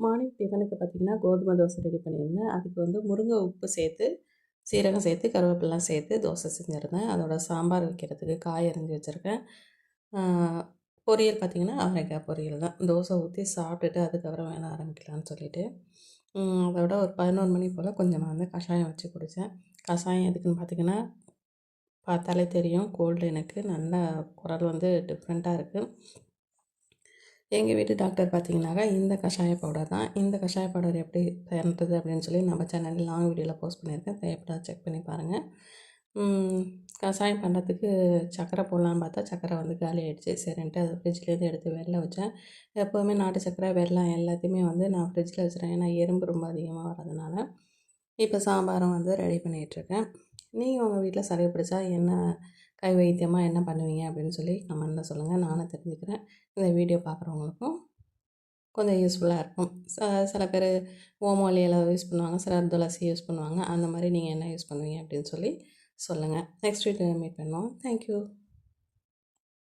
Morning டிஃபனுக்கு பார்த்திங்கன்னா கோதுமை தோசை ரெடி பண்ணியிருந்தேன். அதுக்கு வந்து முருங்கை உப்பு சேர்த்து, சீரகம் சேர்த்து, கருவேப்பிலலாம் சேர்த்து தோசை செஞ்சுருந்தேன். அதோட சாம்பார் வைக்கிறதுக்கு காய் அரிஞ்சு வச்சுருக்கேன். பொரியல் பார்த்திங்கன்னா அவரைக்காய் பொரியல் தான். தோசை ஊற்றி சாப்பிட்டுட்டு அதுக்கப்புறம் வேலை ஆரம்பிக்கலான்னு சொல்லிட்டு அதோட ஒரு 11 மணி போல் கொஞ்சம் நான் வந்து கஷாயம் வச்சு குடித்தேன். கஷாயம் எதுக்குன்னு பார்த்திங்கன்னா, பார்த்தாலே தெரியும் கோல்டு எனக்கு நல்லா குரல் வந்து டிஃப்ரெண்ட்டாக இருக்குது. எங்கள் வீட்டு டாக்டர் பார்த்தீங்கன்னாக்கா இந்த கஷாய பவுடர் தான். இந்த கஷாய பவுடர் எப்படி பண்ணுறது அப்படின்னு சொல்லி நம்ம சேனலில் லாங் வீடியோவில் போஸ்ட் பண்ணியிருக்கேன். தேவைப்பட்டா செக் பண்ணி பாருங்கள். கஷாயம் பண்ணுறதுக்கு சர்க்கரை போடலான்னு பார்த்தா சர்க்கரை வந்து காலி ஆகிடுச்சு. சரின்ட்டு அதை ஃப்ரிட்ஜ்லேருந்து எடுத்து வெளில வச்சேன். எப்போவுமே நாட்டு சர்க்கரை, வெல்லம் எல்லாத்தையுமே வந்து நான் ஃப்ரிட்ஜில் வச்சுருவேன். ஏன்னா எறும்பு ரொம்ப அதிகமாக வரதுனால. இப்போ சாம்பாரும் வந்து ரெடி பண்ணிகிட்ருக்கேன். நீங்கள் உங்கள் வீட்டில் சளி பிடிச்சா என்ன கை வைத்தியமாக என்ன பண்ணுவீங்க அப்படின்னு சொல்லி கமெண்ட்டில் சொல்லுங்கள். நானும் தெரிஞ்சுக்கிறேன். இந்த வீடியோ பார்க்குறவங்களுக்கும் கொஞ்சம் யூஸ்ஃபுல்லாக இருக்கும். சில பேர் ஓமவல்லி இலை யூஸ் பண்ணுவாங்க, சிலர் துளசி யூஸ் பண்ணுவாங்க. அந்த மாதிரி நீங்கள் என்ன யூஸ் பண்ணுவீங்க அப்படின்னு சொல்லி சொல்லுங்கள். நெக்ஸ்ட் வீடியோவில் மீட் பண்ணுவோம். தேங்க்யூ.